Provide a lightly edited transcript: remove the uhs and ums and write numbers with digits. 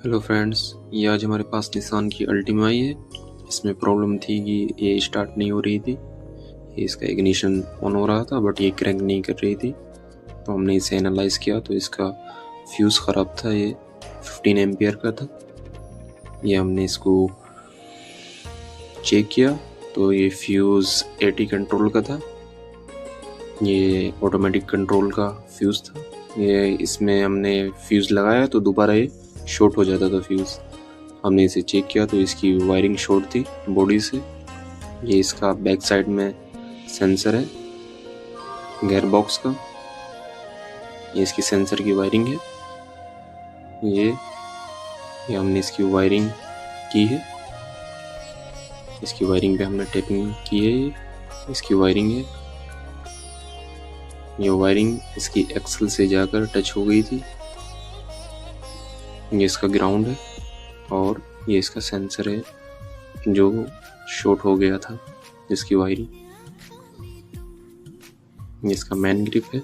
Hello friends, ये आज हमारे पास निसान की अल्टीमा आई है। इसमें प्रॉब्लम थी कि ये स्टार्ट नहीं हो रही थी। ये इसका इग्निशन ऑन हो रहा था बट ये क्रैंक नहीं कर रही थी। तो हमने इसे एनालाइज किया तो इसका फ्यूज़ ख़राब था। ये 15 एम्पियर का था। ये हमने इसको चेक किया तो ये फ्यूज़ 80 कंट्रोल का था। ये ऑटोमेटिक कंट्रोल का फ्यूज़ था। ये इसमें हमने फ्यूज़ लगाया तो दोबारा ये शॉर्ट हो जाता था फ्यूज़। हमने इसे चेक किया तो इसकी वायरिंग शॉर्ट थी बॉडी से। ये इसका बैक साइड में सेंसर है गेयर बॉक्स का। ये इसकी सेंसर की वायरिंग है। ये हमने इसकी वायरिंग की है। इसकी वायरिंग पे हमने टेपिंग की है। ये इसकी वायरिंग है। ये वायरिंग इसकी एक्सल से जाकर टच हो गई थी। ये इसका ग्राउंड है और ये इसका सेंसर है जो शॉर्ट हो गया था जिसकी वायरिंग। ये इसका मैन ग्रिप है।